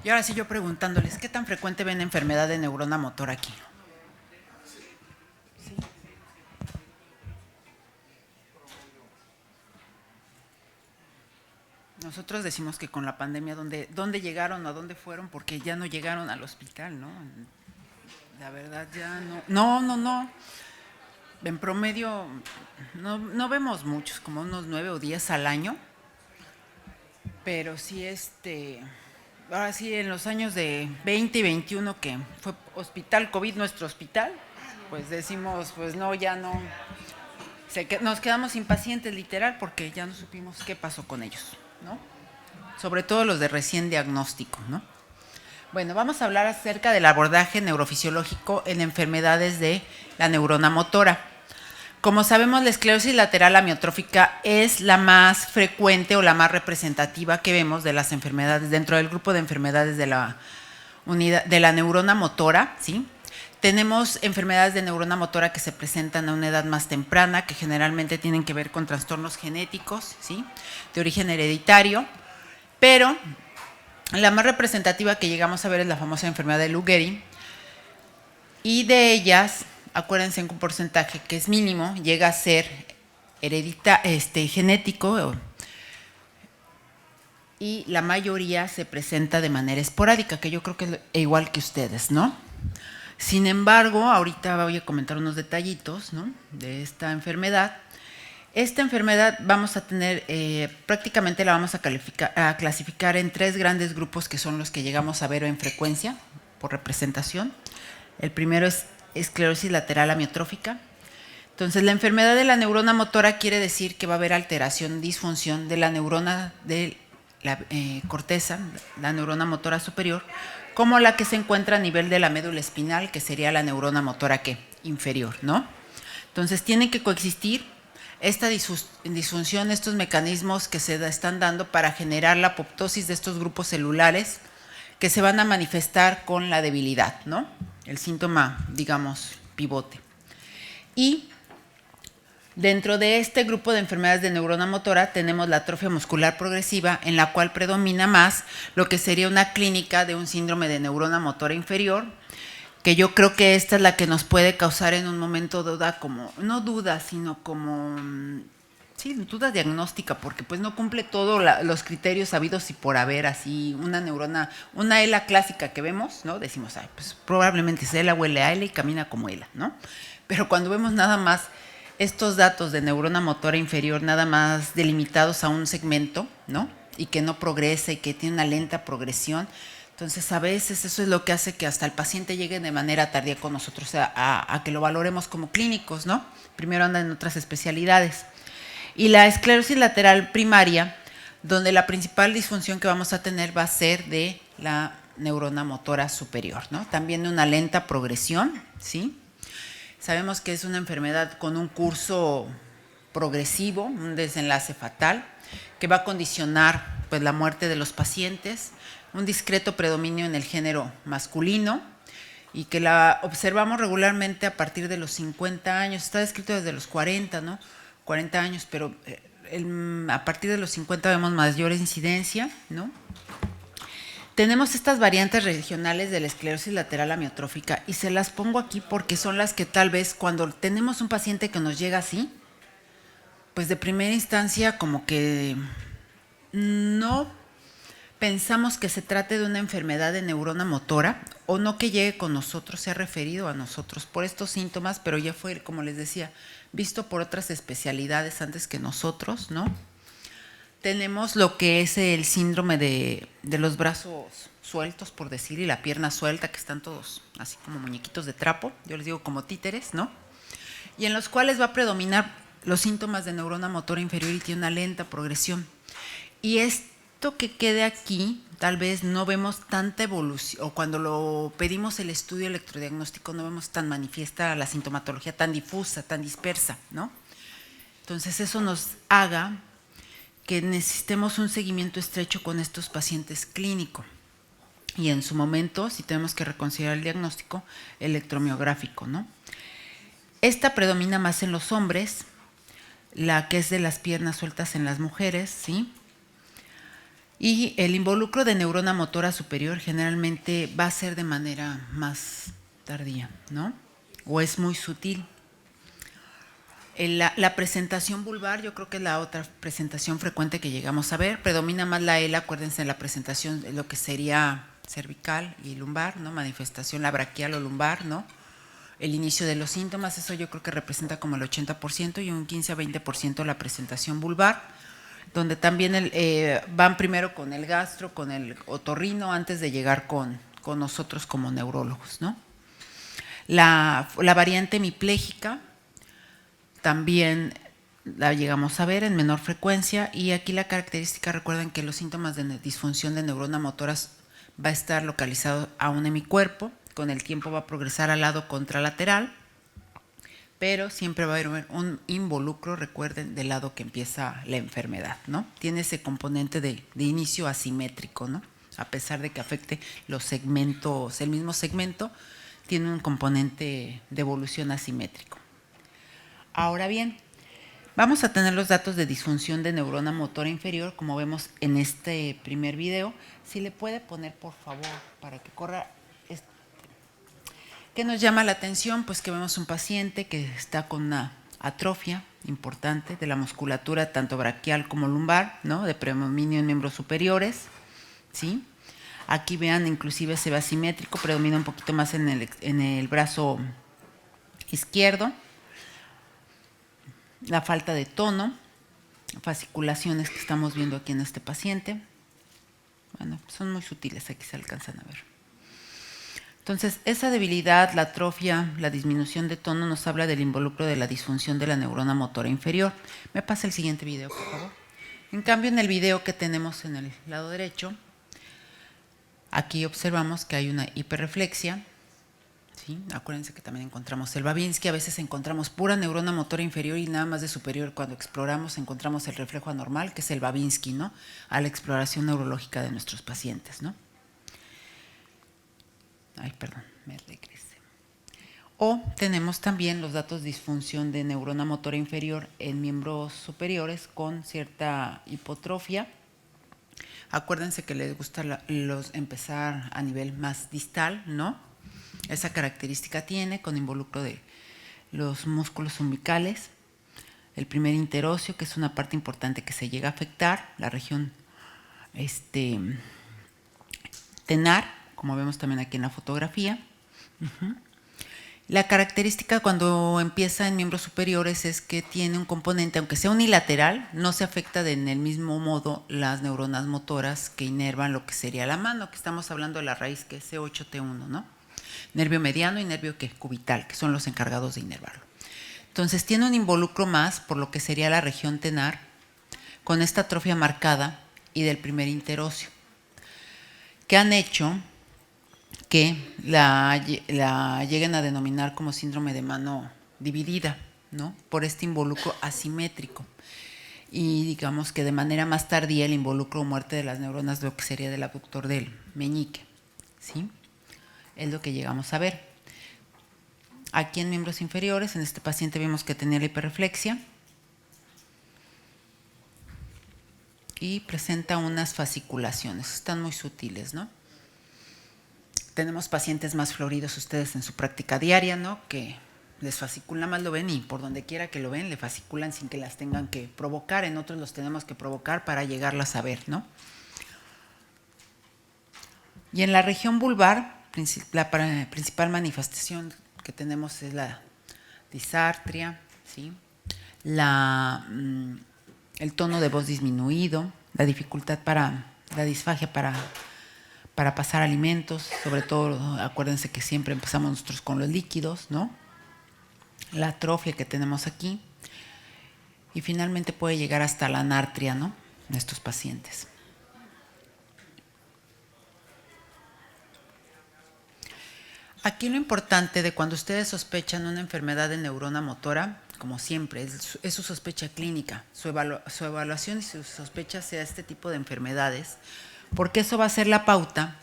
Y ahora sí yo preguntándoles, ¿qué tan frecuente ven enfermedad de neurona motor aquí? Sí. Nosotros decimos que con la pandemia, ¿dónde llegaron o a dónde fueron? Porque ya no llegaron al hospital, ¿no? La verdad ya no. No. En promedio no vemos muchos, como unos 9 o 10 al año. Pero sí, ahora sí, en los años de 20 y 21 que fue hospital COVID nuestro hospital, pues decimos, pues no, ya no. Nos quedamos impacientes literal porque ya no supimos qué pasó con ellos, ¿no? Sobre todo los de recién diagnóstico, ¿no? Bueno, vamos a hablar acerca del abordaje neurofisiológico en enfermedades de la neurona motora. Como sabemos, la esclerosis lateral amiotrófica es la más frecuente o la más representativa que vemos de las enfermedades dentro del grupo de enfermedades de la unidad de la neurona motora, ¿sí? Tenemos enfermedades de neurona motora que se presentan a una edad más temprana, que generalmente tienen que ver con trastornos genéticos, ¿sí? De origen hereditario, pero la más representativa que llegamos a ver es la famosa enfermedad de Lou Gehrig, y de ellas, acuérdense en un porcentaje que es mínimo, llega a ser genético, y la mayoría se presenta de manera esporádica, que yo creo que es igual que ustedes, ¿no? Sin embargo, ahorita voy a comentar unos detallitos, ¿no?, de esta enfermedad. Esta enfermedad vamos a tener, prácticamente la vamos a clasificar en 3 grandes grupos que son los que llegamos a ver en frecuencia por representación. El primero es esclerosis lateral amiotrófica. Entonces, la enfermedad de la neurona motora quiere decir que va a haber alteración, disfunción de la neurona de la corteza, la neurona motora superior, como la que se encuentra a nivel de la médula espinal, que sería la neurona motora inferior, ¿no? Entonces, tienen que coexistir esta disfunción, estos mecanismos que se están dando para generar la apoptosis de estos grupos celulares que se van a manifestar con la debilidad, ¿no? El síntoma, digamos, pivote. Y dentro de este grupo de enfermedades de neurona motora tenemos la atrofia muscular progresiva, en la cual predomina más lo que sería una clínica de un síndrome de neurona motora inferior, que yo creo que esta es la que nos puede causar en un momento duda, como, no duda, sino como, sí, duda diagnóstica, porque pues no cumple todos los criterios habidos y por haber, así, una neurona, una ELA clásica que vemos, ¿no? Decimos, ay, pues probablemente es ELA, huele a ELA y camina como ELA, ¿no? Pero cuando vemos nada más estos datos de neurona motora inferior, nada más delimitados a un segmento, ¿no?, y que no progresa y que tiene una lenta progresión, entonces a veces eso es lo que hace que hasta el paciente llegue de manera tardía con nosotros a que lo valoremos como clínicos, ¿no? Primero andan en otras especialidades. Y la esclerosis lateral primaria, donde la principal disfunción que vamos a tener va a ser de la neurona motora superior, ¿no? También de una lenta progresión, ¿sí? Sabemos que es una enfermedad con un curso progresivo, un desenlace fatal, que va a condicionar pues la muerte de los pacientes, un discreto predominio en el género masculino, y que la observamos regularmente a partir de los 50 años, está descrito desde los 40, ¿no? 40 años, pero a partir de los 50 vemos mayor incidencia, ¿no? Tenemos estas variantes regionales de la esclerosis lateral amiotrófica y se las pongo aquí porque son las que tal vez cuando tenemos un paciente que nos llega así, pues de primera instancia como que no pensamos que se trate de una enfermedad de neurona motora, o no que llegue con nosotros, se ha referido a nosotros por estos síntomas, pero ya fue, como les decía, visto por otras especialidades antes que nosotros, ¿no? Tenemos lo que es el síndrome de los brazos sueltos, por decir, y la pierna suelta, que están todos así como muñequitos de trapo, yo les digo como títeres, ¿no? Y en los cuales va a predominar los síntomas de neurona motora inferior y tiene una lenta progresión. Y esto que quede aquí, tal vez no vemos tanta evolución, o cuando lo pedimos el estudio electrodiagnóstico no vemos tan manifiesta la sintomatología, tan difusa, tan dispersa, ¿no? Entonces eso nos haga que necesitemos un seguimiento estrecho con estos pacientes clínicos. Y en su momento, si tenemos que reconsiderar el diagnóstico, electromiográfico, ¿no? Esta predomina más en los hombres, la que es de las piernas sueltas en las mujeres, ¿sí? Y el involucro de neurona motora superior generalmente va a ser de manera más tardía, ¿no? O es muy sutil. La presentación vulvar, yo creo que es la otra presentación frecuente que llegamos a ver. Predomina más la ELA, acuérdense en la presentación de lo que sería cervical y lumbar, ¿no? Manifestación la braquial o lumbar, ¿no? El inicio de los síntomas, eso yo creo que representa como el 80% y un 15 a 20% la presentación vulvar, donde también van primero con el gastro, con el otorrino, antes de llegar con nosotros como neurólogos, ¿no? La variante hemipléjica también la llegamos a ver en menor frecuencia, y aquí la característica, recuerden que los síntomas de disfunción de neurona motoras va a estar localizado a un hemicuerpo, con el tiempo va a progresar al lado contralateral, pero siempre va a haber un involucro, recuerden, del lado que empieza la enfermedad, ¿no? Tiene ese componente de inicio asimétrico, ¿no? A pesar de que afecte los segmentos, el mismo segmento, tiene un componente de evolución asimétrico. Ahora bien, vamos a tener los datos de disfunción de neurona motora inferior, como vemos en este primer video. Si le puede poner, por favor, para que corra. ¿Qué nos llama la atención? Pues que vemos un paciente que está con una atrofia importante de la musculatura, tanto braquial como lumbar, ¿no? De predominio en miembros superiores, ¿sí? Aquí vean, inclusive se ve asimétrico, predomina un poquito más en el brazo izquierdo. La falta de tono, fasciculaciones que estamos viendo aquí en este paciente, bueno, son muy sutiles, aquí se alcanzan a ver. Entonces, esa debilidad, la atrofia, la disminución de tono nos habla del involucro de la disfunción de la neurona motora inferior. Me pasa el siguiente video, por favor. En cambio, en el video que tenemos en el lado derecho, aquí observamos que hay una hiperreflexia. ¿Sí? Acuérdense que también encontramos el Babinski, a veces encontramos pura neurona motora inferior y nada más de superior. Cuando exploramos encontramos el reflejo anormal, que es el Babinski, ¿no? A la exploración neurológica de nuestros pacientes, ¿no? Ay, perdón, me regresé. O tenemos también los datos de disfunción de neurona motora inferior en miembros superiores con cierta hipotrofia. Acuérdense que les gusta empezar a nivel más distal, ¿no? Esa característica tiene con involucro de los músculos umbicales, el primer interóseo, que es una parte importante que se llega a afectar, la región tenar, como vemos también aquí en la fotografía. La característica cuando empieza en miembros superiores es que tiene un componente, aunque sea unilateral, no se afecta en el mismo modo las neuronas motoras que inervan lo que sería la mano, que estamos hablando de la raíz que es C8T1, ¿no? Nervio mediano y nervio cubital, que son los encargados de inervarlo. Entonces tiene un involucro más por lo que sería la región tenar, con esta atrofia marcada y del primer interóseo, que han hecho que la lleguen a denominar como síndrome de mano dividida, ¿no? Por este involucro asimétrico. Y digamos que de manera más tardía el involucro o muerte de las neuronas de lo que sería del abductor del meñique, ¿sí? Es lo que llegamos a ver. Aquí en miembros inferiores, en este paciente vimos que tenía la hiperreflexia y presenta unas fasciculaciones, están muy sutiles, ¿no? Tenemos pacientes más floridos ustedes en su práctica diaria, ¿no? Que les fasciculan, nada más lo ven y por donde quiera que lo ven, le fasciculan sin que las tengan que provocar. En otros los tenemos que provocar para llegarlas a ver, ¿no? Y en la región vulvar, la principal manifestación que tenemos es la disartria, ¿sí? El tono de voz disminuido, la dificultad la disfagia para pasar alimentos, sobre todo acuérdense que siempre empezamos nosotros con los líquidos, ¿no? La atrofia que tenemos aquí y finalmente puede llegar hasta la anartria, ¿no? En estos pacientes. Aquí lo importante de cuando ustedes sospechan una enfermedad de neurona motora, como siempre, es su sospecha clínica, su evaluación y su sospecha sea este tipo de enfermedades, porque eso va a ser la pauta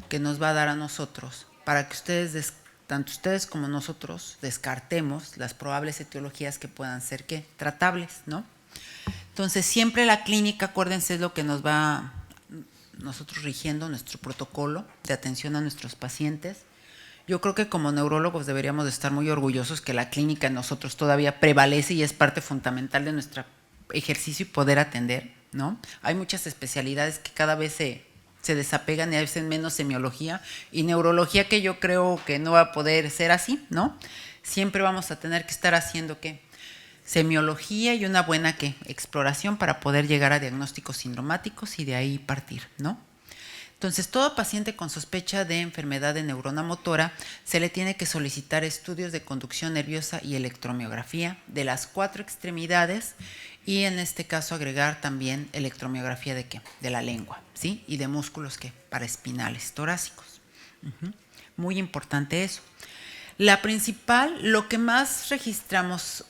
que nos va a dar a nosotros para que ustedes, tanto ustedes como nosotros, descartemos las probables etiologías que puedan ser tratables, ¿no? Entonces, siempre la clínica, acuérdense, es lo que nos va nosotros rigiendo nuestro protocolo de atención a nuestros pacientes. Yo creo que como neurólogos deberíamos de estar muy orgullosos que la clínica en nosotros todavía prevalece y es parte fundamental de nuestro ejercicio y poder atender, ¿no? Hay muchas especialidades que cada vez se desapegan y hacen menos semiología y neurología, que yo creo que no va a poder ser así, ¿no? Siempre vamos a tener que estar haciendo, ¿qué? Semiología y una buena, ¿qué? Exploración para poder llegar a diagnósticos sindromáticos y de ahí partir, ¿no? Entonces, todo paciente con sospecha de enfermedad de neurona motora se le tiene que solicitar estudios de conducción nerviosa y electromiografía de las 4 extremidades y en este caso agregar también electromiografía de ¿qué? De la lengua, ¿sí? Y de músculos ¿qué? Paraespinales torácicos. Muy importante eso. La principal, lo que más registramos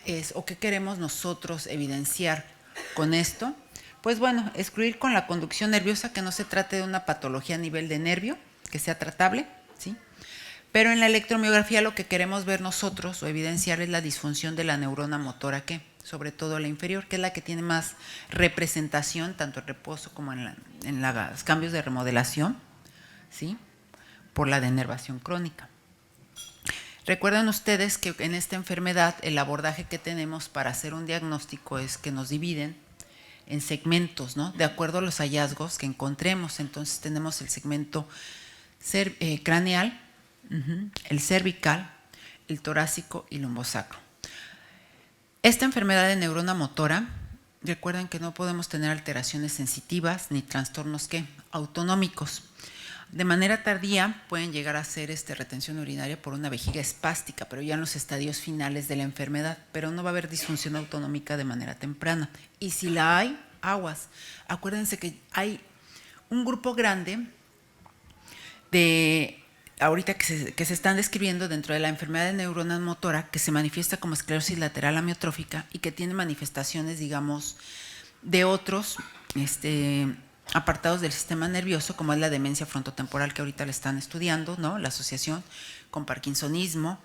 es, o que queremos nosotros evidenciar con esto, pues bueno, excluir con la conducción nerviosa que no se trate de una patología a nivel de nervio, que sea tratable, ¿sí? Pero en la electromiografía lo que queremos ver nosotros o evidenciar es la disfunción de la neurona motora, que sobre todo la inferior, que es la que tiene más representación, tanto en reposo como en los cambios de remodelación, ¿sí? Por la denervación crónica. Recuerden ustedes que en esta enfermedad el abordaje que tenemos para hacer un diagnóstico es que nos dividen en segmentos, ¿no? De acuerdo a los hallazgos que encontremos. Entonces tenemos el segmento craneal, el cervical, el torácico y lumbosacro. Esta enfermedad de neurona motora, recuerden que no podemos tener alteraciones sensitivas ni trastornos ¿qué? Autonómicos. De manera tardía pueden llegar a ser retención urinaria por una vejiga espástica, pero ya en los estadios finales de la enfermedad, pero no va a haber disfunción autonómica de manera temprana. Y si la hay, aguas. Acuérdense que hay un grupo grande de, ahorita que se están describiendo dentro de la enfermedad de neurona motora, que se manifiesta como esclerosis lateral amiotrófica y que tiene manifestaciones, digamos, de otros apartados del sistema nervioso, como es la demencia frontotemporal, que ahorita le están estudiando, ¿no? La asociación con parkinsonismo.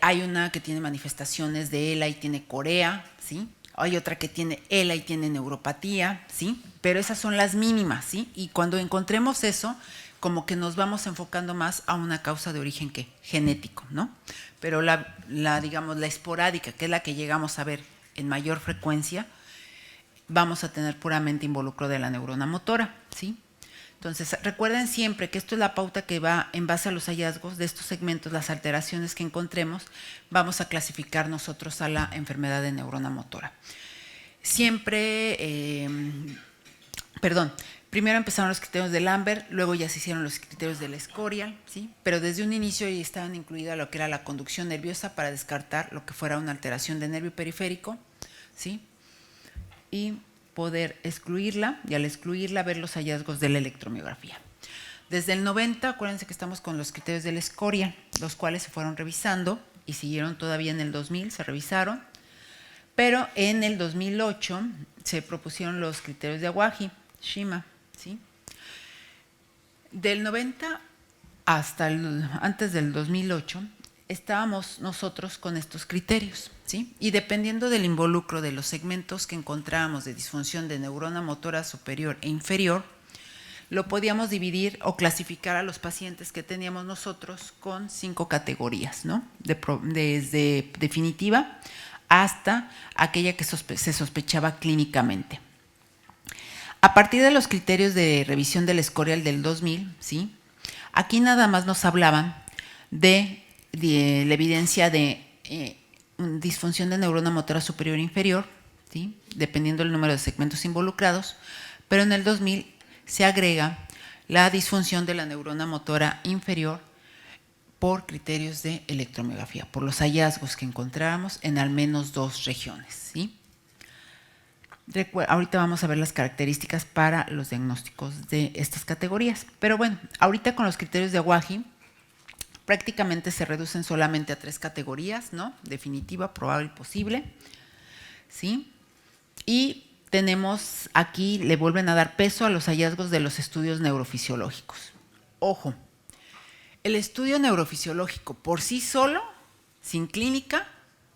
Hay una que tiene manifestaciones de ELA y tiene corea, ¿sí? Hay otra que tiene ELA y tiene neuropatía, ¿sí? Pero esas son las mínimas, ¿sí? Y cuando encontremos eso, como que nos vamos enfocando más a una causa de origen ¿qué? Genético, ¿no? Pero digamos, la esporádica, que es la que llegamos a ver en mayor frecuencia, vamos a tener puramente involucro de la neurona motora, ¿sí? Entonces, recuerden siempre que esto es la pauta que va en base a los hallazgos de estos segmentos, las alteraciones que encontremos, vamos a clasificar nosotros a la enfermedad de neurona motora. Siempre, primero empezaron los criterios de Lambert, luego ya se hicieron los criterios del Escorial, ¿sí? Pero desde un inicio ya estaban incluidas lo que era la conducción nerviosa para descartar lo que fuera una alteración de nervio periférico, ¿sí? Y poder excluirla, y al excluirla ver los hallazgos de la electromiografía. Desde el 90, acuérdense que estamos con los criterios del Escorial, los cuales se fueron revisando y siguieron todavía en el 2000, se revisaron, pero en el 2008 se propusieron los criterios de Awaji, Shima, ¿sí? Del 90 hasta antes del 2008 estábamos nosotros con estos criterios, ¿sí? Y dependiendo del involucro de los segmentos que encontrábamos de disfunción de neurona motora superior e inferior, lo podíamos dividir o clasificar a los pacientes que teníamos nosotros con 5 categorías, ¿no? Desde definitiva hasta aquella que se sospechaba clínicamente. A partir de los criterios de revisión del Escorial del 2000, ¿sí? Aquí nada más nos hablaban de la evidencia de disfunción de neurona motora superior e inferior, ¿sí? Dependiendo del número de segmentos involucrados, pero en el 2000 se agrega la disfunción de la neurona motora inferior por criterios de electromiografía, por los hallazgos que encontramos en al menos 2 regiones, ¿sí? Ahorita vamos a ver las características para los diagnósticos de estas categorías, pero bueno, ahorita con los criterios de Awaji prácticamente se reducen solamente a 3 categorías, ¿no? Definitiva, probable y posible, ¿sí? Y tenemos aquí, le vuelven a dar peso a los hallazgos de los estudios neurofisiológicos. Ojo, el estudio neurofisiológico por sí solo, sin clínica,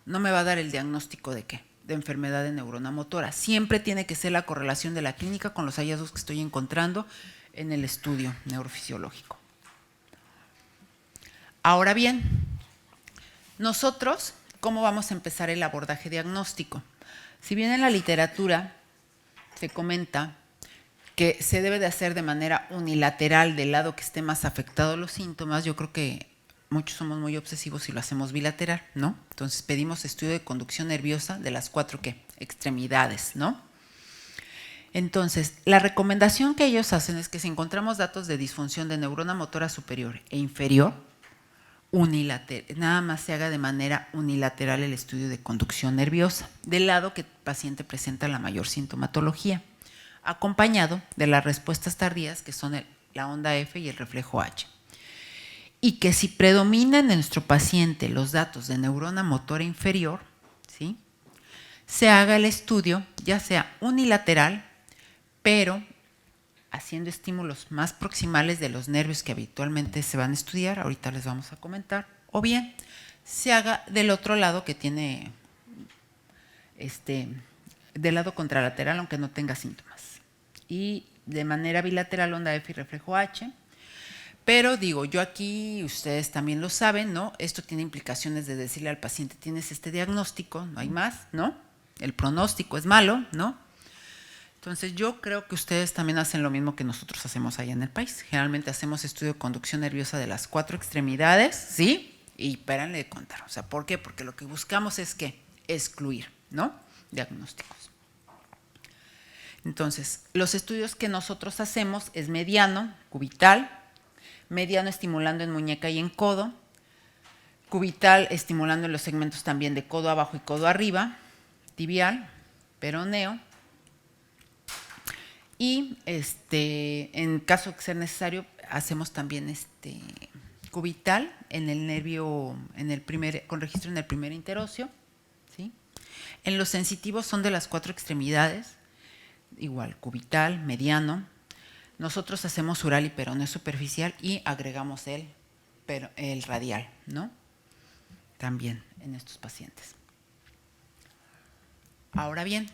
no me va a dar el diagnóstico de qué, de enfermedad de neurona motora. Siempre tiene que ser la correlación de la clínica con los hallazgos que estoy encontrando en el estudio neurofisiológico. Ahora bien, nosotros, ¿cómo vamos a empezar el abordaje diagnóstico? Si bien en la literatura se comenta que se debe de hacer de manera unilateral del lado que esté más afectado los síntomas, yo creo que muchos somos muy obsesivos y lo hacemos bilateral, ¿no? Entonces pedimos estudio de conducción nerviosa de las 4 extremidades, ¿no? Entonces, la recomendación que ellos hacen es que si encontramos datos de disfunción de neurona motora superior e inferior, nada más se haga de manera unilateral el estudio de conducción nerviosa, del lado que el paciente presenta la mayor sintomatología, acompañado de las respuestas tardías que son la onda F y el reflejo H. Y que si predominan en nuestro paciente los datos de neurona motora inferior, ¿sí?, se haga el estudio ya sea unilateral, pero haciendo estímulos más proximales de los nervios que habitualmente se van a estudiar, ahorita les vamos a comentar, o bien se haga del otro lado que tiene, del lado contralateral, aunque no tenga síntomas. Y de manera bilateral, onda F y reflejo H. Pero digo, yo aquí, ustedes también lo saben, ¿no? Esto tiene implicaciones de decirle al paciente, tienes este diagnóstico, no hay más, ¿no? El pronóstico es malo, ¿no? Entonces yo creo que ustedes también hacen lo mismo que nosotros hacemos allá en el país. Generalmente hacemos estudio de conducción nerviosa de las 4 extremidades, ¿sí? Y espérenle de contar. O sea, ¿por qué? Porque lo que buscamos es que excluir, ¿no?, diagnósticos. Entonces, los estudios que nosotros hacemos es mediano, cubital, mediano estimulando en muñeca y en codo, cubital estimulando en los segmentos también de codo abajo y codo arriba, tibial, peroneo, y en caso de ser necesario hacemos también cubital en el nervio, con registro en el primer interóseo, ¿sí? En los sensitivos son de las 4 extremidades, igual cubital, mediano. Nosotros hacemos ural y peroneo superficial y agregamos el radial, ¿no? También en estos pacientes. Ahora bien,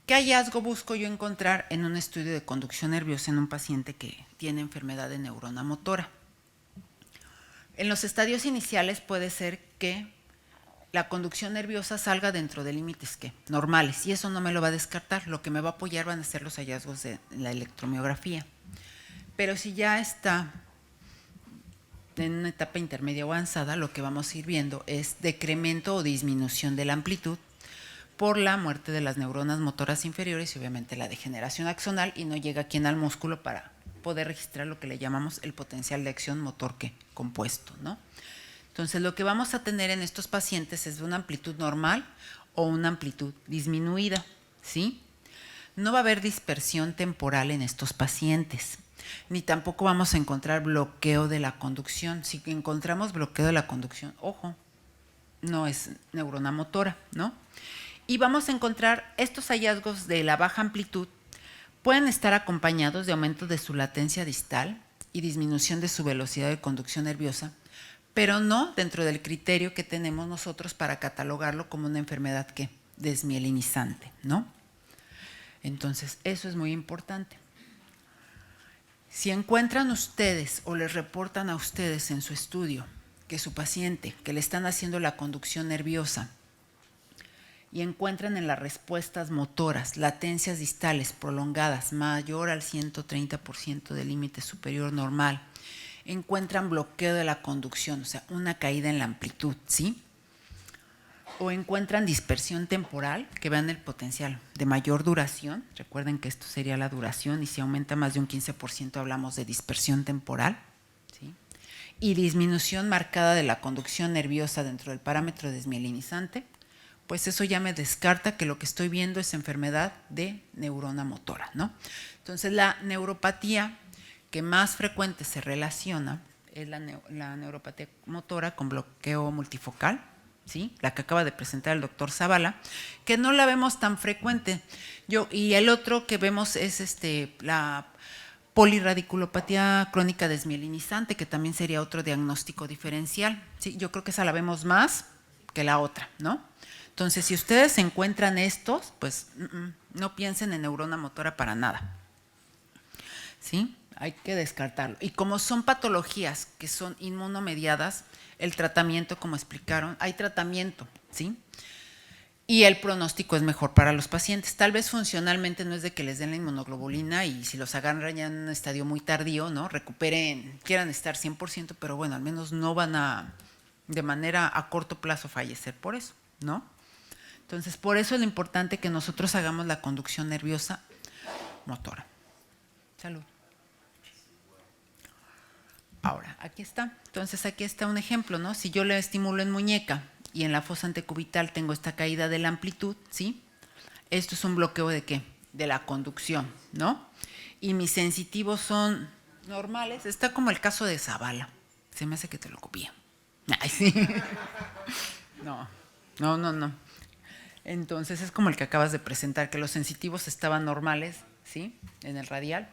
¿qué hallazgo busco yo encontrar en un estudio de conducción nerviosa en un paciente que tiene enfermedad de neurona motora? En los estadios iniciales puede ser que la conducción nerviosa salga dentro de límites normales, y eso no me lo va a descartar. Lo que me va a apoyar van a ser los hallazgos de la electromiografía. Pero si ya está en una etapa intermedia o avanzada, lo que vamos a ir viendo es decremento o disminución de la amplitud por la muerte de las neuronas motoras inferiores y obviamente la degeneración axonal, y no llega aquí al músculo para poder registrar lo que le llamamos el potencial de acción motor compuesto, ¿no? Entonces, lo que vamos a tener en estos pacientes es una amplitud normal o una amplitud disminuida, ¿sí? No va a haber dispersión temporal en estos pacientes, ni tampoco vamos a encontrar bloqueo de la conducción. Si encontramos bloqueo de la conducción, ojo, no es neurona motora, ¿no? Y vamos a encontrar estos hallazgos de la baja amplitud pueden estar acompañados de aumento de su latencia distal y disminución de su velocidad de conducción nerviosa, pero no dentro del criterio que tenemos nosotros para catalogarlo como una enfermedad desmielinizante, ¿no? Entonces, eso es muy importante. Si encuentran ustedes o les reportan a ustedes en su estudio que su paciente, que le están haciendo la conducción nerviosa, y encuentran en las respuestas motoras latencias distales prolongadas mayor al 130% del límite superior normal, encuentran bloqueo de la conducción, o sea, una caída en la amplitud, ¿sí? O encuentran dispersión temporal, que vean el potencial de mayor duración. Recuerden que esto sería la duración, y si aumenta más de un 15% hablamos de dispersión temporal, ¿sí? Y disminución marcada de la conducción nerviosa dentro del parámetro desmielinizante, pues eso ya me descarta que lo que estoy viendo es enfermedad de neurona motora, ¿no? Entonces, la neuropatía que más frecuente se relaciona es la neuropatía motora con bloqueo multifocal, ¿sí? La que acaba de presentar el doctor Zavala, que no la vemos tan frecuente. Y el otro que vemos es la polirradiculopatía crónica desmielinizante, que también sería otro diagnóstico diferencial, ¿sí? Yo creo que esa la vemos más que la otra, ¿no? Entonces, si ustedes encuentran estos, pues no piensen en neurona motora para nada. ¿Sí? Hay que descartarlo. Y como son patologías que son inmunomediadas, el tratamiento, como explicaron, hay tratamiento, ¿sí? Y el pronóstico es mejor para los pacientes. Tal vez funcionalmente no es de que les den la inmunoglobulina y si los agarran ya en un estadio muy tardío, ¿no? Recuperen, quieran estar 100%, pero bueno, al menos no van a, de manera a corto plazo, fallecer por eso, ¿no? Entonces, por eso es lo importante que nosotros hagamos la conducción nerviosa motora. Salud. Ahora, aquí está. Entonces, aquí está un ejemplo, ¿no? Si yo le estimulo en muñeca y en la fosa antecubital tengo esta caída de la amplitud, ¿sí? Esto es un bloqueo ¿de qué? De la conducción, ¿no? Y mis sensitivos son normales. Está como el caso de Zavala. Se me hace que te lo copié. Ay, sí. No. Entonces es como el que acabas de presentar, que los sensitivos estaban normales, ¿sí? En el radial.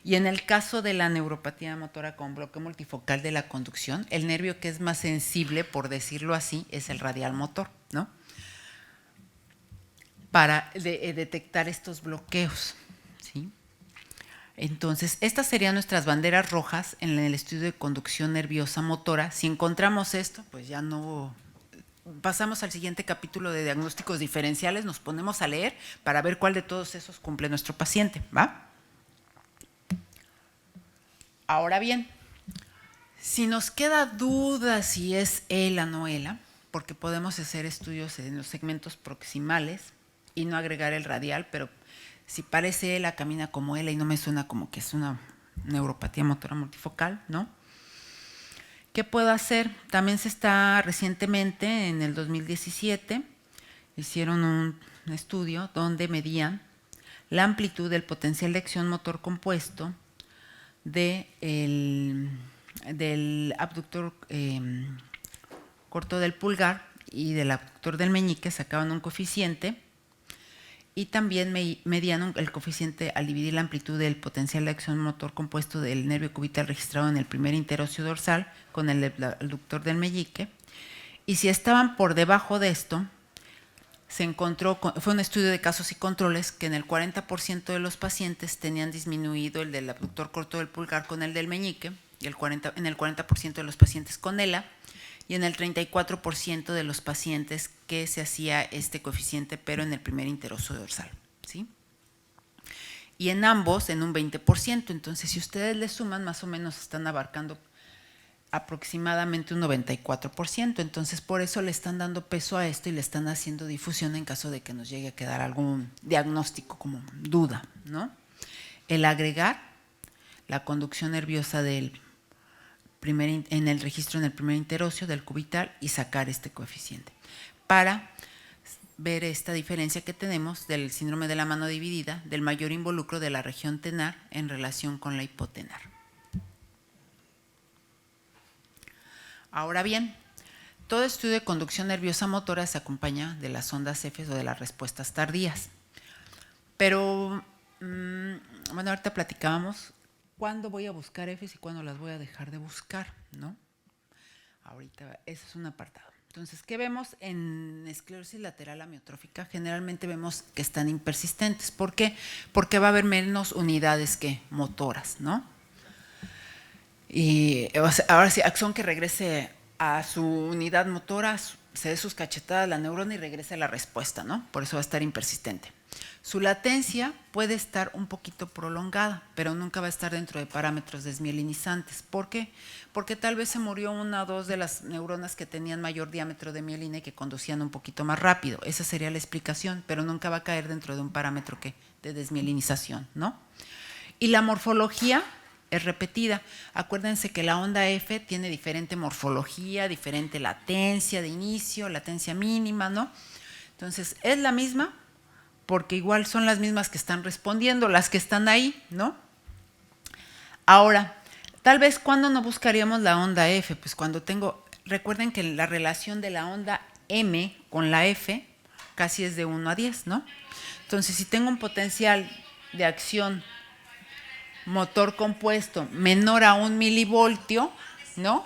Y en el caso de la neuropatía motora con bloqueo multifocal de la conducción, el nervio que es más sensible, por decirlo así, es el radial motor, ¿no? Para detectar estos bloqueos, ¿sí? Entonces, estas serían nuestras banderas rojas en el estudio de conducción nerviosa motora. Si encontramos esto, pues ya no... Pasamos al siguiente capítulo de diagnósticos diferenciales, nos ponemos a leer para ver cuál de todos esos cumple nuestro paciente, ¿va? Ahora bien, si nos queda duda si es ELA o no ELA, porque podemos hacer estudios en los segmentos proximales y no agregar el radial, pero si parece ELA, camina como ELA y no me suena como que es una neuropatía motora multifocal, ¿no? ¿Qué puedo hacer? También se está recientemente, en el 2017, hicieron un estudio donde medían la amplitud del potencial de acción motor compuesto del abductor corto del pulgar y del abductor del meñique, sacaban un coeficiente y también medían el coeficiente al dividir la amplitud del potencial de acción motor compuesto del nervio cubital registrado en el primer interocio dorsal con el abductor del meñique. Y si estaban por debajo de esto, se encontró, fue un estudio de casos y controles, que en el 40% de los pacientes tenían disminuido el del abductor corto del pulgar con el del meñique, y en el 40% de los pacientes con ELA, y en el 34% de los pacientes que se hacía este coeficiente, pero en el primer interoso dorsal, ¿sí? Y en ambos en un 20%. Entonces, si ustedes le suman, más o menos están abarcando aproximadamente un 94%. Entonces, por eso le están dando peso a esto y le están haciendo difusión en caso de que nos llegue a quedar algún diagnóstico como duda, ¿no? El agregar la conducción nerviosa del en el registro en el primer interocio del cubital y sacar este coeficiente para ver esta diferencia que tenemos del síndrome de la mano dividida, del mayor involucro de la región tenar en relación con la hipotenar. Ahora bien, todo estudio de conducción nerviosa motora se acompaña de las ondas F o de las respuestas tardías. Pero, bueno, ahorita platicábamos cuándo voy a buscar Fs y cuándo las voy a dejar de buscar, ¿no? Ahorita, ese es un apartado. Entonces, ¿qué vemos en esclerosis lateral amiotrófica? Generalmente vemos que están impersistentes. ¿Por qué? Porque va a haber menos unidades que motoras, ¿no? Y ahora sí, axón que regrese a su unidad motora, se dé sus cachetadas la neurona y regrese a la respuesta, ¿no? Por eso va a estar impersistente. Su latencia puede estar un poquito prolongada, pero nunca va a estar dentro de parámetros desmielinizantes. ¿Por qué? Porque tal vez se murió una o dos de las neuronas que tenían mayor diámetro de mielina y que conducían un poquito más rápido. Esa sería la explicación, pero nunca va a caer dentro de un parámetro de desmielinización, ¿no? Y la morfología es repetida. Acuérdense que la onda F tiene diferente morfología, diferente latencia de inicio, latencia mínima, ¿no? Entonces, es la misma, porque igual son las mismas que están respondiendo, las que están ahí, ¿no? Ahora, tal vez cuando no buscaríamos la onda F, pues cuando recuerden que la relación de la onda M con la F casi es de 1 a 10, ¿no? Entonces, si tengo un potencial de acción motor compuesto menor a 1 milivoltio, ¿no?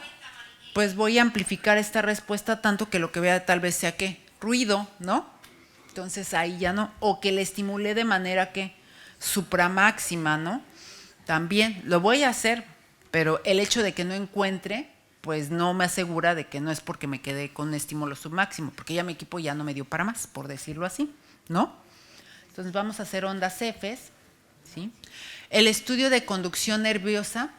Pues voy a amplificar esta respuesta tanto que lo que vea tal vez sea ¿qué? ruido, ¿no? Entonces ahí ya no, o que le estimule de manera que supramáxima, ¿no? También lo voy a hacer, pero el hecho de que no encuentre, pues no me asegura de que no es porque me quedé con un estímulo submáximo, porque ya mi equipo ya no me dio para más, por decirlo así, ¿no? Entonces vamos a hacer ondas Fs, ¿sí? El estudio de conducción nerviosa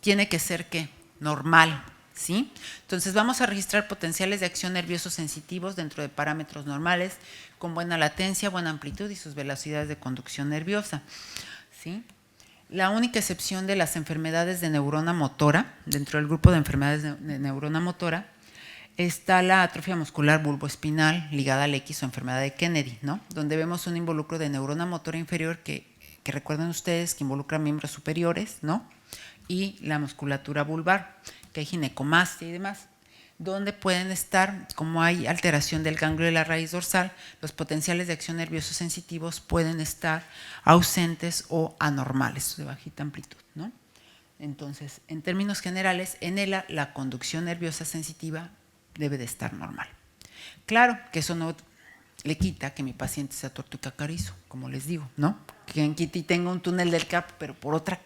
tiene que ser, ¿qué? Normal, ¿sí? Entonces vamos a registrar potenciales de acción nerviosos sensitivos dentro de parámetros normales, con buena latencia, buena amplitud y sus velocidades de conducción nerviosa, ¿sí? La única excepción de las enfermedades de neurona motora, dentro del grupo de enfermedades de neurona motora, está la atrofia muscular bulboespinal ligada al X o enfermedad de Kennedy, ¿no? Donde vemos un involucro de neurona motora inferior que recuerden ustedes que involucra miembros superiores, ¿no? Y la musculatura vulvar, que hay ginecomastia y demás, donde pueden estar, como hay alteración del ganglio de la raíz dorsal, los potenciales de acción nerviosos sensitivos pueden estar ausentes o anormales, de bajita amplitud, ¿no? Entonces, en términos generales, en ELA la conducción nerviosa sensitiva debe de estar normal. Claro que eso no le quita que mi paciente sea torto y cacarizo, como les digo, ¿no? Que en Kitty tenga un túnel del carpo, pero por otra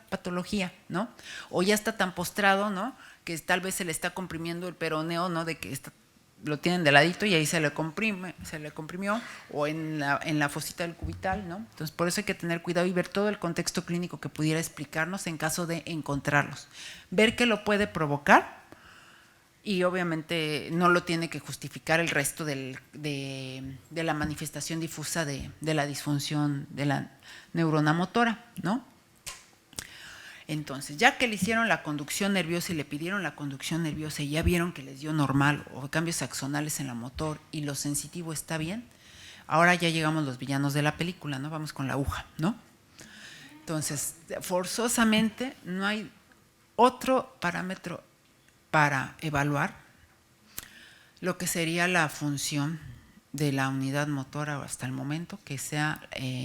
patología, ¿no? O ya está tan postrado, ¿no? Que tal vez se le está comprimiendo el peroneo, ¿no? De que lo tienen de ladito y ahí se le comprimió, o en la fosita del cubital, ¿no? Entonces, por eso hay que tener cuidado y ver todo el contexto clínico que pudiera explicarnos en caso de encontrarlos. Ver qué lo puede provocar y obviamente no lo tiene que justificar el resto de la manifestación difusa de la disfunción de la neurona motora, ¿no? Entonces, ya que le hicieron la conducción nerviosa y le pidieron la conducción nerviosa y ya vieron que les dio normal o cambios axonales en la motor y lo sensitivo está bien, ahora ya llegamos los villanos de la película, ¿no? Vamos con la aguja, ¿no? Entonces, forzosamente no hay otro parámetro para evaluar lo que sería la función de la unidad motora hasta el momento, que sea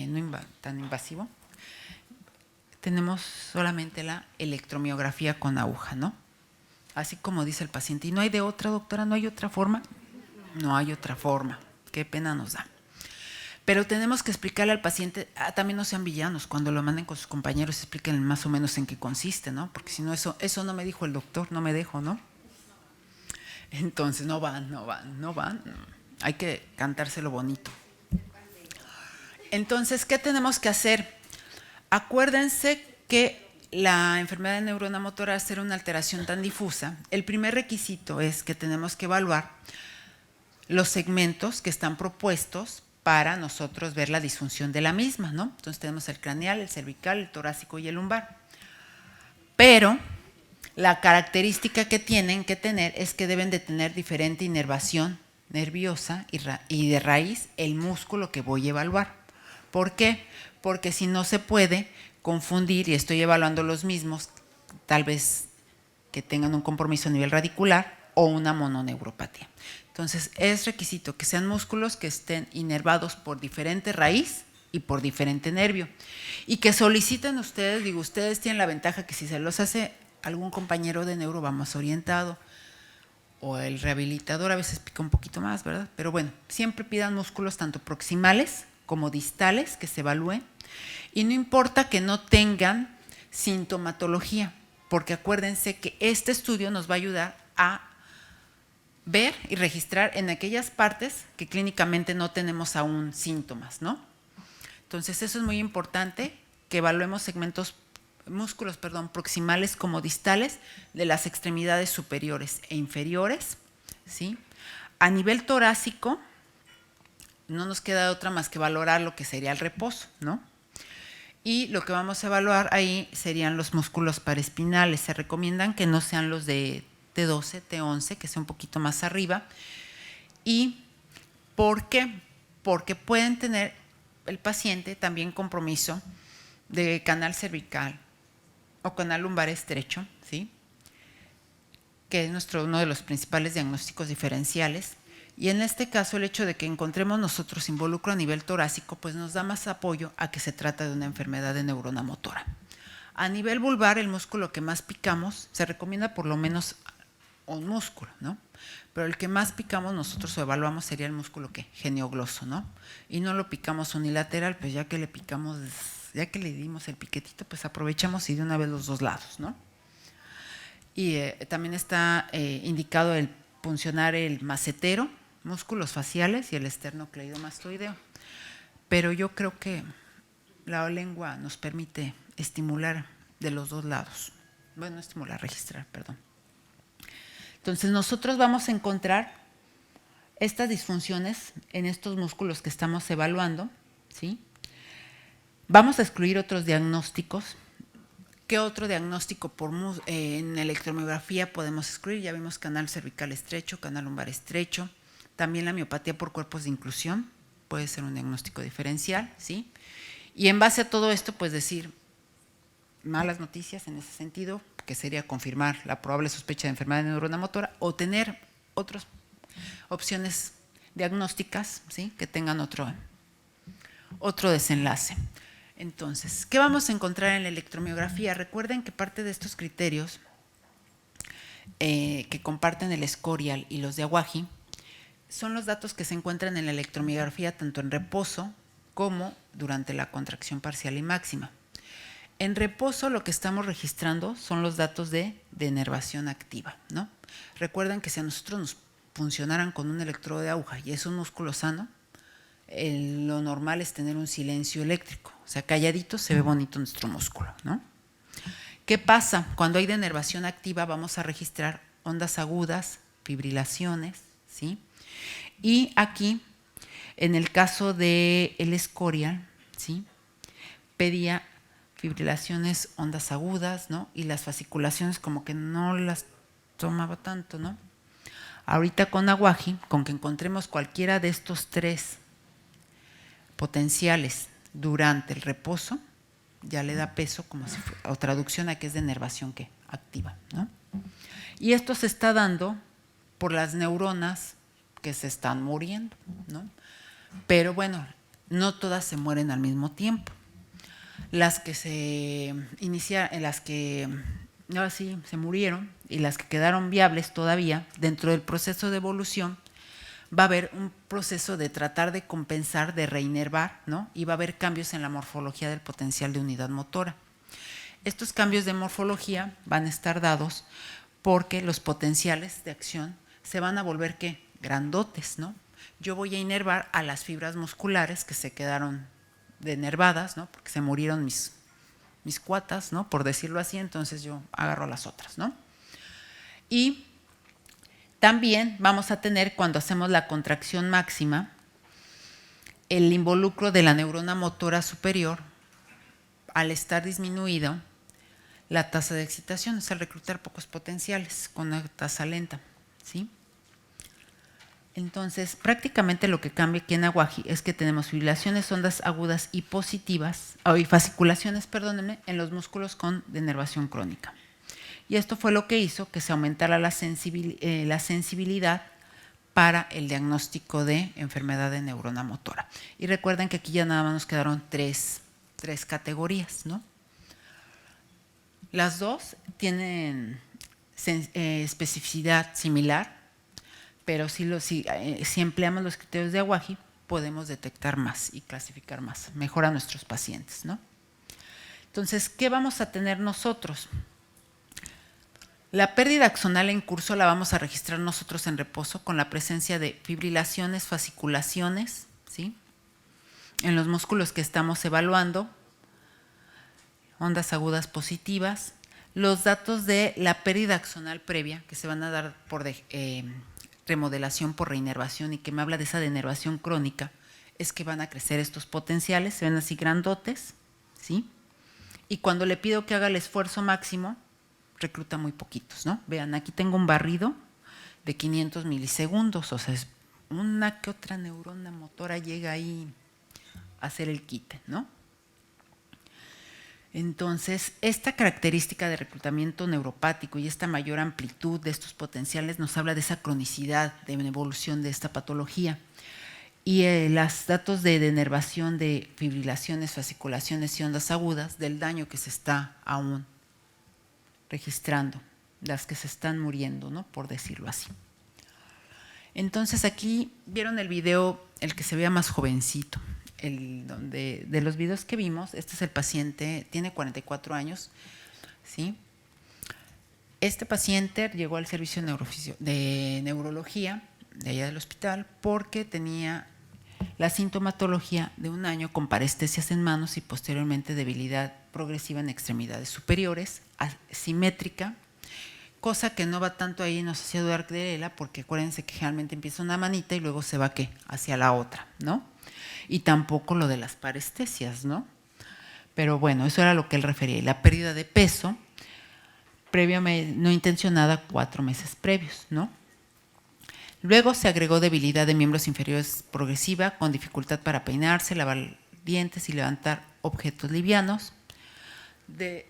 no tan invasivo. Tenemos solamente la electromiografía con aguja, ¿no? Así como dice el paciente. ¿Y no hay de otra, doctora? ¿No hay otra forma? No hay otra forma. Qué pena nos da. Pero tenemos que explicarle al paciente, también no sean villanos, cuando lo manden con sus compañeros, expliquen más o menos en qué consiste, ¿no? Porque si no, eso no me dijo el doctor, no me dejo, ¿no? Entonces, no van. Hay que cantárselo bonito. Entonces, ¿qué tenemos que hacer? Acuérdense que la enfermedad de neurona motora, al ser una alteración tan difusa, el primer requisito es que tenemos que evaluar los segmentos que están propuestos para nosotros ver la disfunción de la misma, ¿no? Entonces tenemos el craneal, el cervical, el torácico y el lumbar. Pero la característica que tienen que tener es que deben de tener diferente inervación nerviosa y de raíz el músculo que voy a evaluar. ¿Por qué? Porque si no se puede confundir y estoy evaluando los mismos, tal vez que tengan un compromiso a nivel radicular o una mononeuropatía. Entonces, es requisito que sean músculos que estén inervados por diferente raíz y por diferente nervio. Y que soliciten ustedes, digo, ustedes tienen la ventaja que si se los hace algún compañero de neuro va más orientado, o el rehabilitador a veces pica un poquito más, ¿verdad? Pero bueno, siempre pidan músculos tanto proximales como distales que se evalúen. Y no importa que no tengan sintomatología, porque acuérdense que este estudio nos va a ayudar a ver y registrar en aquellas partes que clínicamente no tenemos aún síntomas, ¿no? Entonces, eso es muy importante, que evaluemos músculos proximales como distales de las extremidades superiores e inferiores, ¿sí? A nivel torácico, no nos queda otra más que valorar lo que sería el reposo, ¿no? Y lo que vamos a evaluar ahí serían los músculos paraespinales. Se recomiendan que no sean los de T12, T11, que sea un poquito más arriba. ¿Y por qué? Porque pueden tener el paciente también compromiso de canal cervical o canal lumbar estrecho, ¿sí? Que es uno de los principales diagnósticos diferenciales. Y en este caso, el hecho de que encontremos nosotros involucro a nivel torácico, pues nos da más apoyo a que se trata de una enfermedad de neurona motora. A nivel vulvar, el músculo que más picamos, se recomienda por lo menos un músculo, ¿no? Pero el que más picamos nosotros o evaluamos sería el músculo geniogloso, ¿no? Y no lo picamos unilateral, pues ya que le picamos, ya que le dimos el piquetito, pues aprovechamos y de una vez los dos lados, ¿no? Y también está indicado el puncionar el macetero, músculos faciales y el esternocleidomastoideo. Pero yo creo que la lengua nos permite estimular de los dos lados. Bueno, estimular, registrar, perdón. Entonces nosotros vamos a encontrar estas disfunciones en estos músculos que estamos evaluando, ¿sí? Vamos a excluir otros diagnósticos. ¿Qué otro diagnóstico en electromiografía podemos excluir? Ya vimos canal cervical estrecho, canal lumbar estrecho, también la miopatía por cuerpos de inclusión, puede ser un diagnóstico diferencial, ¿sí? Y en base a todo esto, pues decir malas noticias en ese sentido, que sería confirmar la probable sospecha de enfermedad de neurona motora o tener otras opciones diagnósticas, ¿sí? Que tengan otro desenlace. Entonces, ¿qué vamos a encontrar en la electromiografía? Recuerden que parte de estos criterios que comparten el Escorial y los de Awaji son los datos que se encuentran en la electromiografía tanto en reposo como durante la contracción parcial y máxima. En reposo lo que estamos registrando son los datos de denervación activa, ¿no? Recuerden que si a nosotros nos funcionaran con un electrodo de aguja y es un músculo sano, lo normal es tener un silencio eléctrico, o sea, calladito se ve bonito nuestro músculo, ¿no? ¿Qué pasa? Cuando hay denervación activa vamos a registrar ondas agudas, fibrilaciones, ¿sí? Y aquí, en el caso del Escorial, ¿sí? Pedía fibrilaciones, ondas agudas, ¿no? Y las fasciculaciones como que no las tomaba tanto, ¿no? Ahorita con Awaji, con que encontremos cualquiera de estos tres potenciales durante el reposo, ya le da peso como si fuera, o traducción a que es de denervación activa, ¿no? Y esto se está dando por las neuronas que se están muriendo, ¿no? Pero bueno, no todas se mueren al mismo tiempo. Las que se iniciaron, las que ahora sí se murieron y las que quedaron viables todavía dentro del proceso de evolución, va a haber un proceso de tratar de compensar, de reinervar, ¿no? Y va a haber cambios en la morfología del potencial de unidad motora. Estos cambios de morfología van a estar dados porque los potenciales de acción se van a volver, ¿qué? Grandotes, ¿no? Yo voy a inervar a las fibras musculares que se quedaron denervadas, ¿no? Porque se murieron mis cuatas, ¿no? Por decirlo así, entonces yo agarro las otras, ¿no? Y también vamos a tener, cuando hacemos la contracción máxima, el involucro de la neurona motora superior, al estar disminuido, la tasa de excitación, es al reclutar pocos potenciales con una tasa lenta, ¿sí? Entonces, prácticamente lo que cambia aquí en Awaji es que tenemos fibrilaciones, ondas agudas y positivas, y fasciculaciones, perdónenme, en los músculos con denervación crónica. Y esto fue lo que hizo que se aumentara la sensibilidad para el diagnóstico de enfermedad de neurona motora. Y recuerden que aquí ya nada más nos quedaron tres categorías, ¿no? Las dos tienen especificidad similar, pero si empleamos los criterios de Awaji, podemos detectar más y clasificar más, mejor a nuestros pacientes, ¿no? Entonces, ¿qué vamos a tener nosotros? La pérdida axonal en curso la vamos a registrar nosotros en reposo con la presencia de fibrilaciones, fasciculaciones, ¿sí? En los músculos que estamos evaluando, ondas agudas positivas, los datos de la pérdida axonal previa, que se van a dar por remodelación por reinervación y que me habla de esa denervación crónica, es que van a crecer estos potenciales, se ven así grandotes, ¿sí? Y cuando le pido que haga el esfuerzo máximo, recluta muy poquitos, ¿no? Vean, aquí tengo un barrido de 500 milisegundos, o sea, es una que otra neurona motora llega ahí a hacer el quite, ¿no? Entonces, esta característica de reclutamiento neuropático y esta mayor amplitud de estos potenciales nos habla de esa cronicidad de evolución de esta patología. Y los datos de denervación de fibrilaciones, fasciculaciones y ondas agudas del daño que se está aún registrando, las que se están muriendo, ¿no? Por decirlo así. Entonces aquí vieron el video, el que se veía más jovencito, de los videos que vimos. Este es el paciente, tiene 44 años, ¿sí? Este paciente llegó al servicio de neurología de allá del hospital porque tenía la sintomatología de un año con parestesias en manos y posteriormente debilidad progresiva en extremidades superiores, asimétrica, cosa que no va tanto ahí, nos hacía dudar de Lela, porque acuérdense que generalmente empieza una manita y luego se va ¿qué? Hacia la otra, ¿no? Y tampoco lo de las parestesias, ¿no? Pero bueno, eso era lo que él refería. Y la pérdida de peso previamente no intencionada 4 meses previos, ¿no? Luego se agregó debilidad de miembros inferiores progresiva, con dificultad para peinarse, lavar dientes y levantar objetos livianos.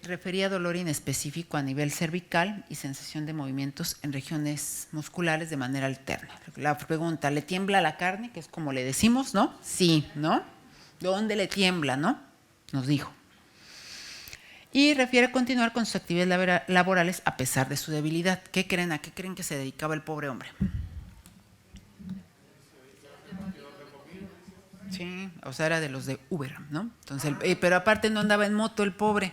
Refería dolor inespecífico a nivel cervical y sensación de movimientos en regiones musculares de manera alterna. La pregunta, ¿le tiembla la carne? Que es como le decimos, ¿no? Sí, ¿no? ¿Dónde le tiembla, no? Nos dijo. Y refiere continuar con sus actividades laborales a pesar de su debilidad. ¿Qué creen? ¿A qué creen que se dedicaba el pobre hombre? Sí, o sea, era de los de Uber, ¿no? Entonces, pero aparte no andaba en moto el pobre.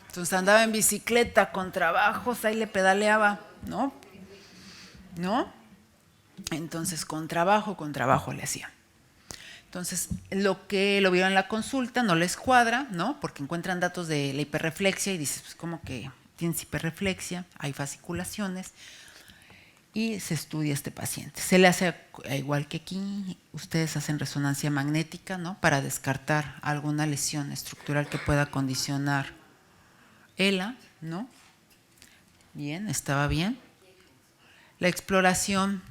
Entonces andaba en bicicleta con trabajos, ahí le pedaleaba, ¿no? ¿No? Entonces con trabajo le hacía. Entonces, lo que lo vieron en la consulta no les cuadra, ¿no? Porque encuentran datos de la hiperreflexia y dices, pues, ¿cómo que tienes hiperreflexia? Hay fasciculaciones. Y se estudia este paciente. Se le hace, igual que aquí, ustedes hacen resonancia magnética, ¿no? Para descartar alguna lesión estructural que pueda condicionar ELA, ¿no? Bien, estaba bien. La exploración,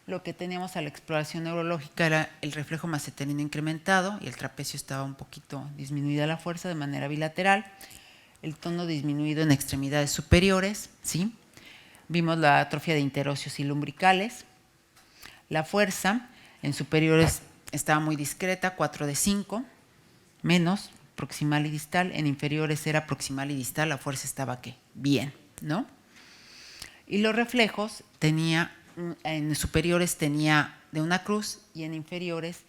lo que teníamos a la exploración neurológica era el reflejo maceterino incrementado y el trapecio estaba un poquito disminuida la fuerza de manera bilateral, el tono disminuido en extremidades superiores, ¿sí? Vimos la atrofia de interóseos y lumbricales. La fuerza en superiores estaba muy discreta, 4 de 5, menos proximal y distal. En inferiores era proximal y distal, la fuerza estaba ¿qué? Bien, ¿no? Y los reflejos en superiores tenía de una cruz y en inferiores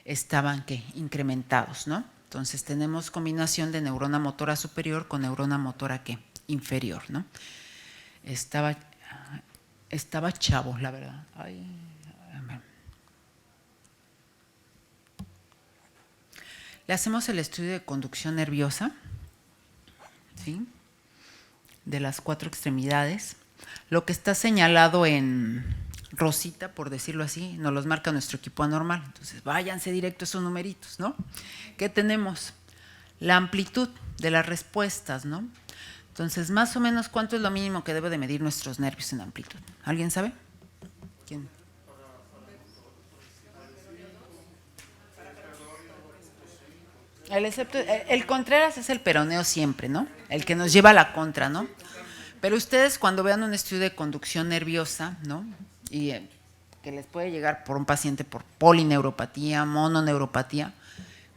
estaban ¿qué? Incrementados, ¿no? Entonces tenemos combinación de neurona motora superior con neurona motora ¿qué? Inferior, ¿no? Estaba chavo, la verdad. Ay, le hacemos el estudio de conducción nerviosa, ¿sí? De las 4 extremidades. Lo que está señalado en rosita, por decirlo así, nos los marca nuestro equipo anormal. Entonces, váyanse directo a esos numeritos, ¿no? ¿Qué tenemos? La amplitud de las respuestas, ¿no? Entonces, más o menos, ¿cuánto es lo mínimo que debe de medir nuestros nervios en amplitud? ¿Alguien sabe? ¿Quién? El Contreras es el peroneo siempre, ¿no? El que nos lleva a la contra, ¿no? Pero ustedes cuando vean un estudio de conducción nerviosa, ¿no? Y que les puede llegar por un paciente por polineuropatía, mononeuropatía,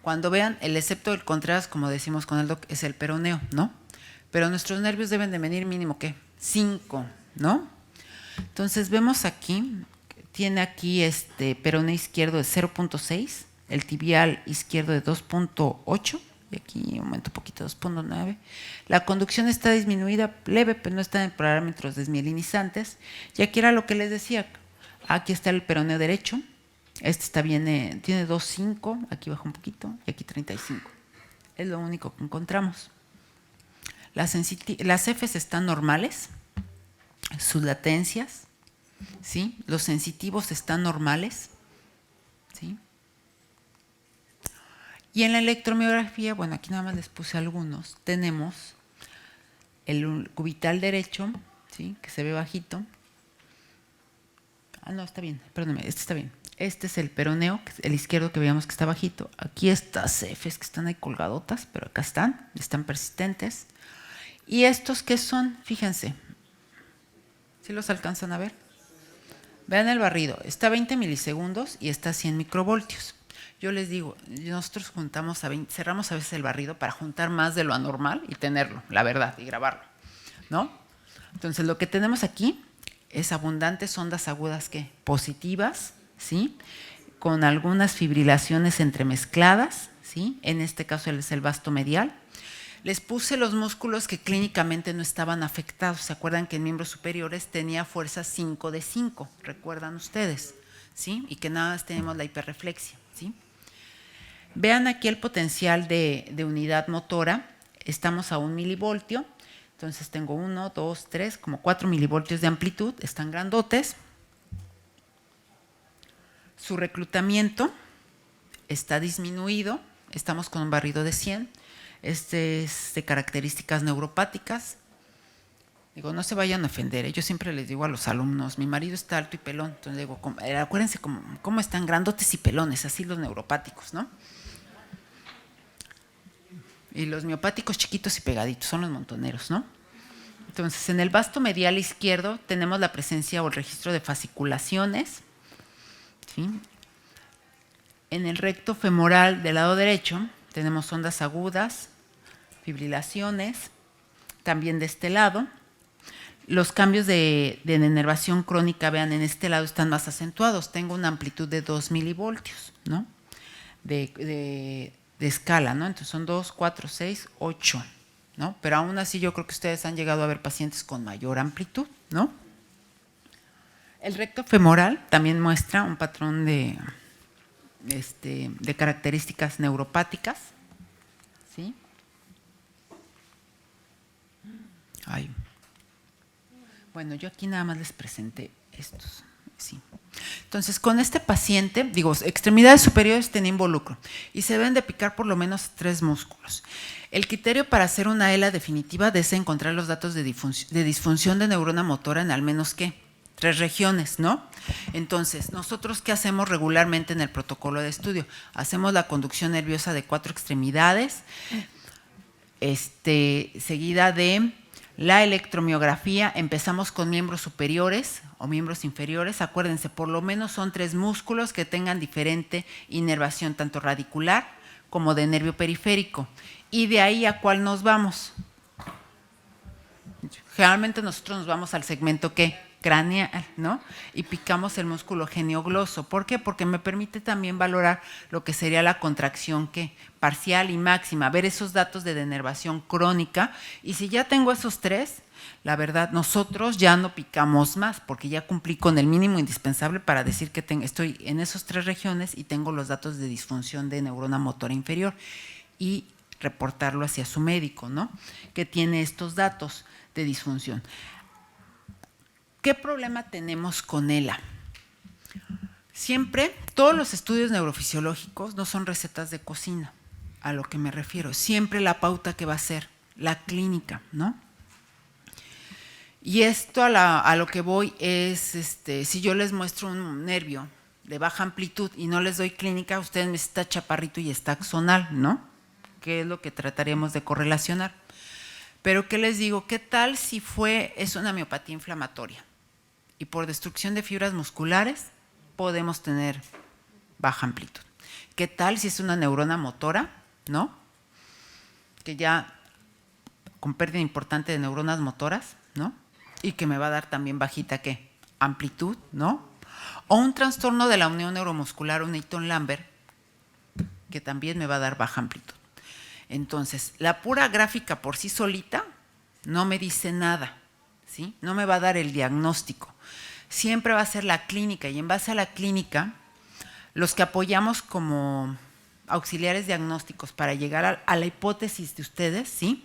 cuando vean el excepto del Contreras, como decimos con el doc, es el peroneo, ¿no? Pero nuestros nervios deben de medir mínimo, ¿qué? 5, ¿no? Entonces vemos aquí, tiene aquí peroneo izquierdo de 0.6, el tibial izquierdo de 2.8, y aquí aumento un poquito, 2.9. La conducción está disminuida leve, pero no está en parámetros desmielinizantes. Y aquí era lo que les decía, aquí está el peroneo derecho, está bien, tiene 2.5, aquí baja un poquito, y aquí 35. Es lo único que encontramos. Las Fs están normales, sus latencias, ¿sí? Los sensitivos están normales, ¿sí? Y en la electromiografía, bueno, aquí nada más les puse algunos, tenemos el cubital derecho, ¿sí? Que se ve bajito. Ah, no, está bien, perdóneme, este está bien. Este es el peroneo, el izquierdo que veíamos que está bajito. Aquí estas Fs que están ahí colgadotas, pero acá están persistentes. ¿Y estos qué son? Fíjense. ¿Sí los alcanzan a ver? Vean el barrido. Está a 20 milisegundos y está a 100 microvoltios. Yo les digo, nosotros cerramos a veces el barrido para juntar más de lo anormal y tenerlo, la verdad, y grabarlo, ¿no? Entonces, lo que tenemos aquí es abundantes ondas agudas que positivas, ¿sí? Con algunas fibrilaciones entremezcladas, ¿sí? En este caso es el vasto medial. Les puse los músculos que clínicamente no estaban afectados. ¿Se acuerdan que en miembros superiores tenía fuerza 5 de 5? ¿Recuerdan ustedes? ¿Sí? Y que nada más tenemos la hiperreflexia, ¿sí? Vean aquí el potencial de unidad motora. Estamos a 1 milivoltio. Entonces tengo 1, 2, 3, como 4 milivoltios de amplitud. Están grandotes. Su reclutamiento está disminuido. Estamos con un barrido de 100. Este es de características neuropáticas. Digo, no se vayan a ofender, ¿eh? Yo siempre les digo a los alumnos, mi marido está alto y pelón, entonces digo, acuérdense cómo están grandotes y pelones, así los neuropáticos, ¿no? Y los miopáticos chiquitos y pegaditos, son los montoneros, ¿no? Entonces, en el vasto medial izquierdo tenemos la presencia o el registro de fasciculaciones, ¿sí? En el recto femoral del lado derecho tenemos ondas agudas, fibrilaciones, también de este lado. Los cambios de denervación crónica, vean, en este lado están más acentuados. Tengo una amplitud de 2 milivoltios, ¿no? De escala, ¿no? Entonces son 2, 4, 6, 8, ¿no? Pero aún así yo creo que ustedes han llegado a ver pacientes con mayor amplitud, ¿no? El recto femoral también muestra un patrón de características neuropáticas, ¿sí? Ay. Bueno, yo aquí nada más les presenté estos, sí. Entonces, con este paciente, digo, extremidades superiores tiene involucro y se deben de picar por lo menos 3 músculos. El criterio para hacer una ELA definitiva es encontrar los datos de disfunción de neurona motora en al menos, ¿qué? 3 regiones, ¿no? Entonces, ¿nosotros qué hacemos regularmente en el protocolo de estudio? Hacemos la conducción nerviosa de 4 extremidades, seguida de la electromiografía. Empezamos con miembros superiores o miembros inferiores. Acuérdense, por lo menos son 3 músculos que tengan diferente inervación, tanto radicular como de nervio periférico. Y de ahí, ¿a cuál nos vamos? Generalmente nosotros nos vamos al segmento, ¿qué? Craneal, ¿no? Y picamos el músculo geniogloso. ¿Por qué? Porque me permite también valorar lo que sería la contracción, ¿qué? Parcial y máxima, ver esos datos de denervación crónica. Y si ya tengo esos 3, la verdad, nosotros ya no picamos más, porque ya cumplí con el mínimo indispensable para decir que estoy en esas 3 regiones y tengo los datos de disfunción de neurona motora inferior. Y reportarlo hacia su médico, ¿no? Que tiene estos datos de disfunción. ¿Qué problema tenemos con ELA? Siempre, todos los estudios neurofisiológicos no son recetas de cocina, a lo que me refiero. Siempre la pauta que va a ser la clínica, ¿no? Y esto a lo que voy es, si yo les muestro un nervio de baja amplitud y no les doy clínica, ustedes me está chaparrito y está axonal, ¿no? Que es lo que trataremos de correlacionar. Pero ¿qué les digo? ¿Qué tal si es una miopatía inflamatoria? Y por destrucción de fibras musculares podemos tener baja amplitud. ¿Qué tal si es una neurona motora, ¿no? Que ya con pérdida importante de neuronas motoras, ¿no? Y que me va a dar también bajita, ¿qué? Amplitud, ¿no? O un trastorno de la unión neuromuscular, un Eaton-Lambert, que también me va a dar baja amplitud. Entonces, la pura gráfica por sí solita no me dice nada, ¿sí? No me va a dar el diagnóstico. Siempre va a ser la clínica, y en base a la clínica, los que apoyamos como auxiliares diagnósticos para llegar a la hipótesis de ustedes, ¿sí?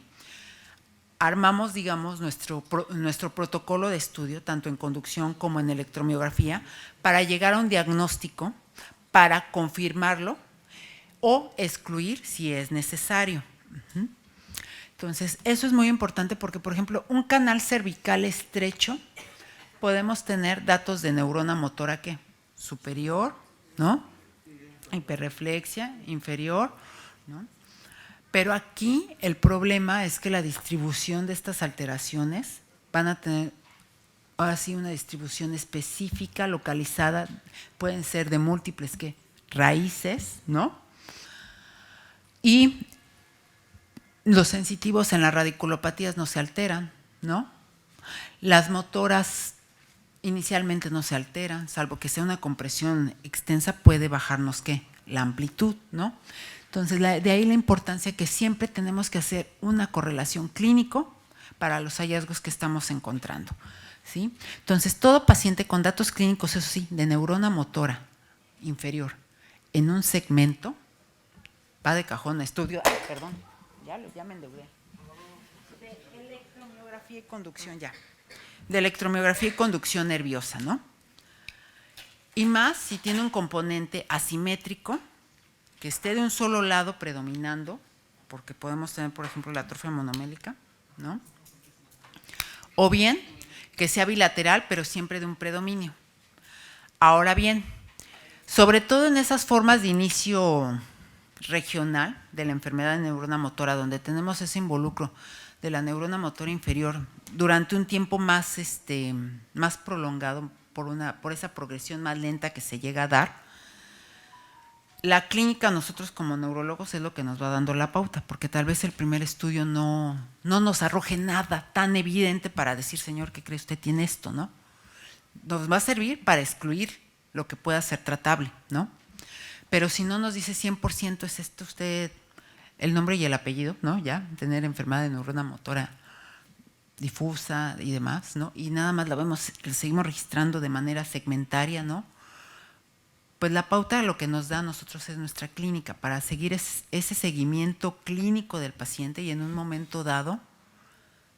Armamos, digamos, nuestro protocolo de estudio, tanto en conducción como en electromiografía, para llegar a un diagnóstico, para confirmarlo o excluir si es necesario. Entonces, eso es muy importante porque, por ejemplo, un canal cervical estrecho, podemos tener datos de neurona motora, ¿qué? Superior, ¿no? Hiperreflexia, inferior, ¿no? Pero aquí el problema es que la distribución de estas alteraciones van a tener así una distribución específica, localizada, pueden ser de múltiples, ¿qué? Raíces, ¿no? Y los sensitivos en las radiculopatías no se alteran, ¿no? Las motoras inicialmente no se alteran, salvo que sea una compresión extensa, puede bajarnos ¿qué? La amplitud, ¿no? Entonces, de ahí la importancia que siempre tenemos que hacer una correlación clínico para los hallazgos que estamos encontrando, ¿sí? Entonces, todo paciente con datos clínicos, eso sí, de neurona motora inferior en un segmento, va de cajón a estudio, ay, perdón, ya me endeudé, de electromiografía y conducción, de electromiografía y conducción nerviosa, ¿no? Y más si tiene un componente asimétrico, que esté de un solo lado predominando, porque podemos tener, por ejemplo, la atrofia monomélica, ¿no? O bien que sea bilateral, pero siempre de un predominio. Ahora bien, sobre todo en esas formas de inicio regional de la enfermedad de neurona motora, donde tenemos ese involucro de la neurona motora inferior durante un tiempo más, más prolongado por esa progresión más lenta que se llega a dar, la clínica, nosotros como neurólogos, es lo que nos va dando la pauta, porque tal vez el primer estudio no nos arroje nada tan evidente para decir, señor, ¿qué cree usted tiene esto, no? Nos va a servir para excluir lo que pueda ser tratable, ¿no? Pero si no nos dice 100% es esto usted, el nombre y el apellido, ¿no? Ya, tener enfermedad de neurona motora difusa y demás, ¿no? Y nada más la vemos, la seguimos registrando de manera segmentaria, ¿no? Pues la pauta lo que nos da a nosotros es nuestra clínica para seguir ese seguimiento clínico del paciente y en un momento dado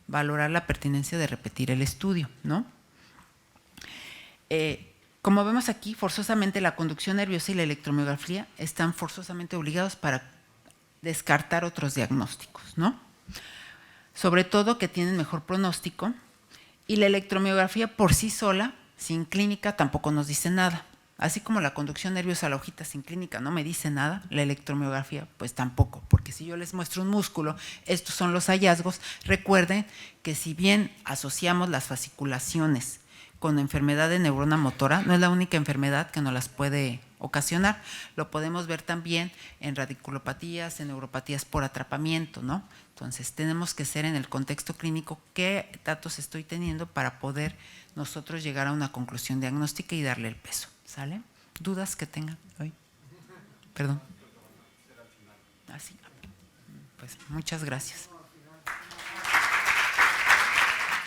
valorar la pertinencia de repetir el estudio, ¿no? Como vemos aquí, forzosamente la conducción nerviosa y la electromiografía están forzosamente obligados para descartar otros diagnósticos, ¿no? Sobre todo que tienen mejor pronóstico, y la electromiografía por sí sola, sin clínica, tampoco nos dice nada. Así como la conducción nerviosa a la hojita sin clínica no me dice nada, la electromiografía pues tampoco, porque si yo les muestro un músculo, estos son los hallazgos. Recuerden que si bien asociamos las fasciculaciones con enfermedad de neurona motora, no es la única enfermedad que nos las puede ocasionar. Lo podemos ver también en radiculopatías, en neuropatías por atrapamiento, ¿no? Entonces tenemos que ser en el contexto clínico qué datos estoy teniendo para poder nosotros llegar a una conclusión diagnóstica y darle el peso. ¿Sale? ¿Dudas que tengan hoy? Perdón. Así. Pues muchas gracias.